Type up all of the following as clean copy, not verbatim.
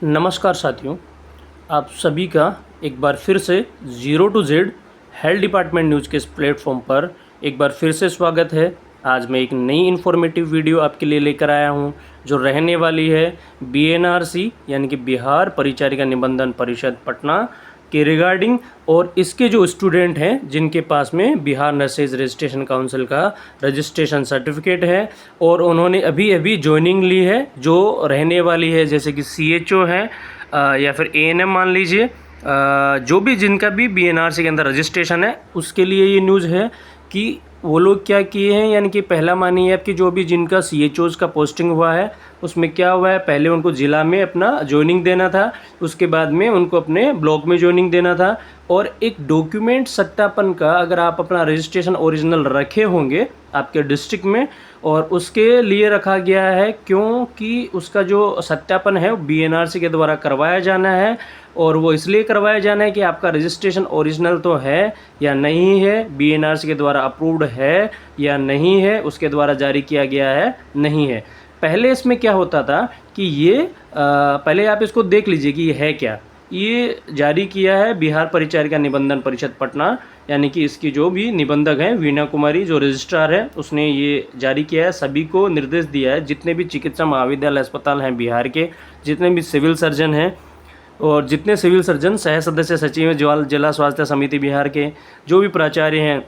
नमस्कार साथियों, आप सभी का एक बार फिर से zero to Z health department news के इस प्लेटफॉर्म पर एक बार फिर से स्वागत है। आज मैं एक नई इन्फॉर्मेटिव वीडियो आपके लिए लेकर आया हूं, जो रहने वाली है बीएनआरसी यानी कि बिहार परिचारिका निबंधन परिषद पटना के रिगार्डिंग। और इसके जो स्टूडेंट हैं जिनके पास में बिहार नर्सेज रजिस्ट्रेशन काउंसिल का रजिस्ट्रेशन सर्टिफिकेट है और उन्होंने अभी अभी ज्वाइनिंग ली है, जो रहने वाली है जैसे कि सीएचओ है या फिर एएनएम मान लीजिए, जो भी जिनका भी बीएनआरसी के अंदर रजिस्ट्रेशन है उसके लिए ये न्यूज़ है कि वो लोग क्या किए हैं। यानी कि पहला मानिए आपकी जो भी जिनका सीएचओज़ का पोस्टिंग हुआ है उसमें क्या हुआ है, पहले उनको ज़िला में अपना ज्वाइनिंग देना था, उसके बाद में उनको अपने ब्लॉक में ज्वाइनिंग देना था। और एक डॉक्यूमेंट सत्यापन का अगर आप अपना रजिस्ट्रेशन ओरिजिनल रखे होंगे आपके डिस्ट्रिक्ट में, और उसके लिए रखा गया है क्योंकि उसका जो सत्यापन है वो बीएनआरसी के द्वारा करवाया जाना है। और वो इसलिए करवाया जाना है कि आपका रजिस्ट्रेशन ओरिजिनल तो है या नहीं है, बीएनआरसी के द्वारा अप्रूव्ड है या नहीं है, उसके द्वारा जारी किया गया है नहीं है। पहले इसमें क्या होता था कि ये पहले आप इसको देख लीजिए कि ये है क्या। ये जारी किया है बिहार परिचारिका निबंधन परिषद पटना, यानी कि इसकी जो भी निबंधक हैं वीणा कुमारी जो रजिस्ट्रार है उसने ये जारी किया है। सभी को निर्देश दिया है, जितने भी चिकित्सा महाविद्यालय अस्पताल हैं बिहार के, जितने भी सिविल सर्जन हैं और जितने सिविल सर्जन सह सदस्य सचिव हैं जिला स्वास्थ्य समिति बिहार के, जो भी प्राचार्य हैं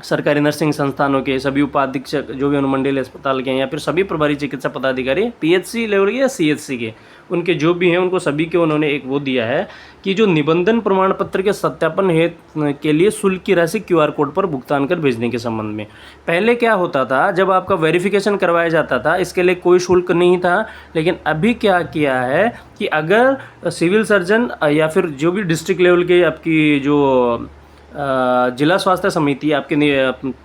सरकारी नर्सिंग संस्थानों के, सभी उपाधीक्षक जो भी अनुमंडलीय अस्पताल के हैं या फिर सभी प्रभारी चिकित्सा पदाधिकारी पीएचसी लेवल या सीएचसी के, उनके जो भी हैं उनको सभी के उन्होंने एक वो दिया है कि जो निबंधन प्रमाण पत्र के सत्यापन हेतु के लिए शुल्क की राशि क्यूआर कोड पर भुगतान कर भेजने के संबंध में। पहले क्या होता था, जब आपका वेरिफिकेशन करवाया जाता था इसके लिए कोई शुल्क नहीं था, लेकिन अभी क्या किया है कि अगर सिविल सर्जन या फिर जो भी डिस्ट्रिक्ट लेवल के आपकी जो जिला स्वास्थ्य समिति आपके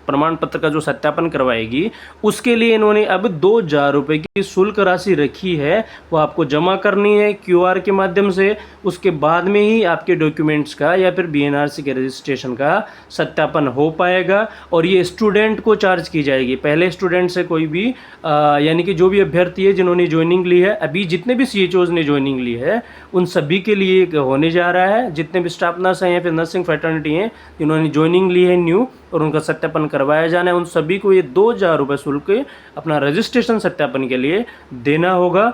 प्रमाण पत्र का जो सत्यापन करवाएगी, उसके लिए इन्होंने अब 2,000 रुपये की शुल्क राशि रखी है। वो आपको जमा करनी है क्यूआर के माध्यम से, उसके बाद में ही आपके डॉक्यूमेंट्स का या फिर बीएनआरसी के रजिस्ट्रेशन का सत्यापन हो पाएगा। और ये स्टूडेंट को चार्ज की जाएगी। पहले स्टूडेंट से कोई भी यानी कि जो भी अभ्यर्थी है जिन्होंने ज्वाइनिंग ली है, अभी जितने भी सीएचओज ने ज्वाइनिंग ली है उन सभी के लिए होने जा रहा है। जितने भी स्टाफ नर्स हैं या फिर नर्सिंग फैटर्निटी हैं जिन्होंने ज्वाइनिंग ली है न्यू और उनका सत्यापन करवाया जाना है, उन सभी को ये 2,000 रुपये शुल्क अपना रजिस्ट्रेशन सत्यापन के लिए देना होगा।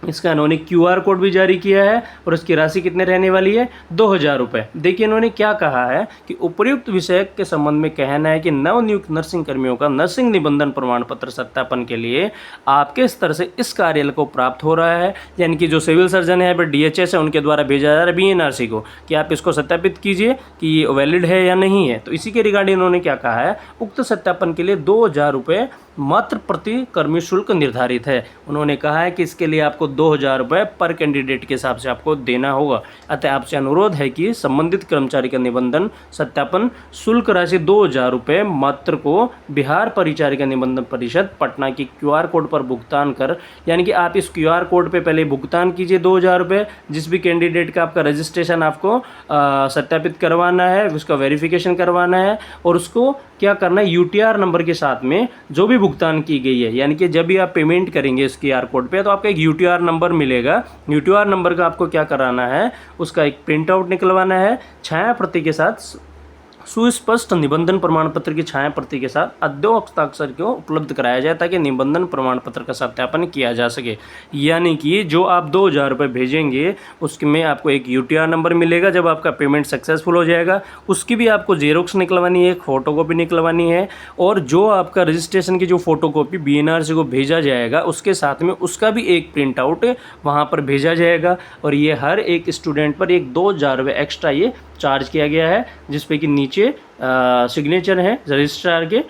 इसका इन्होंने क्यूआर कोड भी जारी किया है और इसकी राशि कितने रहने वाली है, 2,000 रुपये। देखिए इन्होंने क्या कहा है कि उपर्युक्त विषय के संबंध में कहना है कि नवनियुक्त नर्सिंग कर्मियों का नर्सिंग निबंधन प्रमाण पत्र सत्यापन के लिए आपके स्तर से इस कार्यालय को प्राप्त हो रहा है। यानी कि जो सिविल सर्जन है या फिर डीएचएस है उनके द्वारा भेजा जा रहा है बीएनआरसी को कि आप इसको सत्यापित कीजिए कि ये वैलिड है या नहीं है। तो इसी के रिगार्डिंग इन्होंने क्या कहा है, उक्त सत्यापन के लिए 2,000 रुपये मात्र प्रति कर्मी शुल्क निर्धारित है। उन्होंने कहा है कि इसके लिए आपको 2,000 रुपये पर कैंडिडेट के हिसाब से आपको देना होगा। अतः आपसे अनुरोध है कि संबंधित कर्मचारी का निबंधन सत्यापन शुल्क राशि 2,000 रुपये मात्र को बिहार परिचारिका निबंधन परिषद पटना की क्यूआर कोड पर भुगतान कर, यानी कि आप इस क्यूआर कोड पे पहले भुगतान कीजिए 2,000 रुपये। जिस भी कैंडिडेट का आपका रजिस्ट्रेशन आपको सत्यापित करवाना है, उसका वेरिफिकेशन करवाना है और उसको क्या करना है, यूटीआर नंबर के साथ में जो भी भुगतान की गई है, यानी कि जब भी आप पेमेंट करेंगे इस क्यूआर कोड पे तो आपका एक यूटीआर नंबर मिलेगा। यूटीआर नंबर का आपको क्या कराना है, उसका एक प्रिंट आउट निकलवाना है छाया प्रति के साथ, सुस्पष्ट निबंधन प्रमाण पत्र की छाया प्रति के साथ अद्यतन हस्ताक्षर को उपलब्ध कराया जाए ताकि निबंधन प्रमाण पत्र का सत्यापन किया जा सके। यानी कि जो आप 2,000 रुपये भेजेंगे उसमें आपको एक यूटीआर नंबर मिलेगा। जब आपका पेमेंट सक्सेसफुल हो जाएगा उसकी भी आपको जेरोक्स निकलवानी है, एक फ़ोटोकॉपी निकलवानी है, और जो आपका रजिस्ट्रेशन की जो फ़ोटोकॉपी बीएनआरसी को भेजा जाएगा उसके साथ में उसका भी एक प्रिंट आउट वहाँ पर भेजा जाएगा। और ये हर एक स्टूडेंट पर एक 2,000 रुपये एक्स्ट्रा ये चार्ज किया गया है, जिसपे कि नीचे सिग्नेचर है रजिस्ट्रार के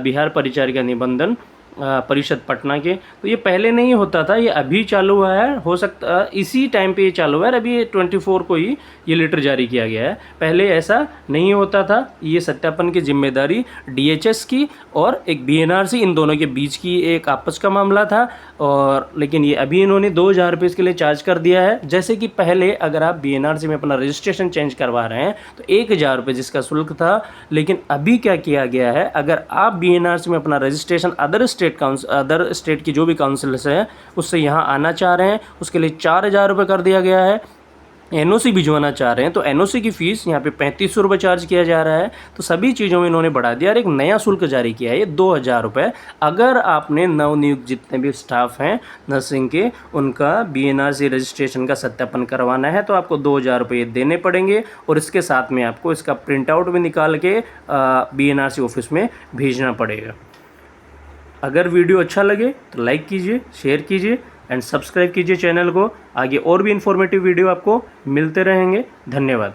बिहार परिचारिका निबंधन परिषद पटना के। तो ये पहले नहीं होता था, ये अभी चालू हुआ है, हो सकता इसी टाइम पे ये चालू हुआ है। अभी 24 को ही ये लेटर जारी किया गया है, पहले ऐसा नहीं होता था। ये सत्यापन की जिम्मेदारी डीएचएस की और एक बीएनआरसी, इन दोनों के बीच की एक आपस का मामला था। और लेकिन ये अभी इन्होंने 2,000 रुपये इसके लिए चार्ज कर दिया है। जैसे कि पहले अगर आप बीएनआरसी में अपना रजिस्ट्रेशन चेंज करवा रहे हैं तो 1,000 रुपये जिसका शुल्क था, लेकिन अभी क्या किया गया है, अगर आप बीएनआरसी में अपना रजिस्ट्रेशन अदर अदर स्टेट की जो भी काउंसिल्स हैं उससे यहाँ आना चाह रहे हैं, उसके लिए 4,000 रुपये कर दिया गया है। एनओसी भिजवाना चाह रहे हैं तो एनओसी की फ़ीस यहाँ पे 3500 रुपये चार्ज किया जा रहा है। तो सभी चीज़ों में इन्होंने बढ़ा दिया और एक नया शुल्क जारी किया है, ये 2,000 रुपये। अगर आपने नवनियुक्त जितने भी स्टाफ हैं नर्सिंग के, उनका बीएनआरसी रजिस्ट्रेशन का सत्यापन करवाना है तो आपको 2,000 रुपये देने पड़ेंगे और इसके साथ में आपको इसका प्रिंट आउट भी निकाल के बीएनआरसी ऑफिस में भेजना पड़ेगा। अगर वीडियो अच्छा लगे तो लाइक कीजिए, शेयर कीजिए एंड सब्सक्राइब कीजिए चैनल को। आगे और भी इन्फॉर्मेटिव वीडियो आपको मिलते रहेंगे। धन्यवाद।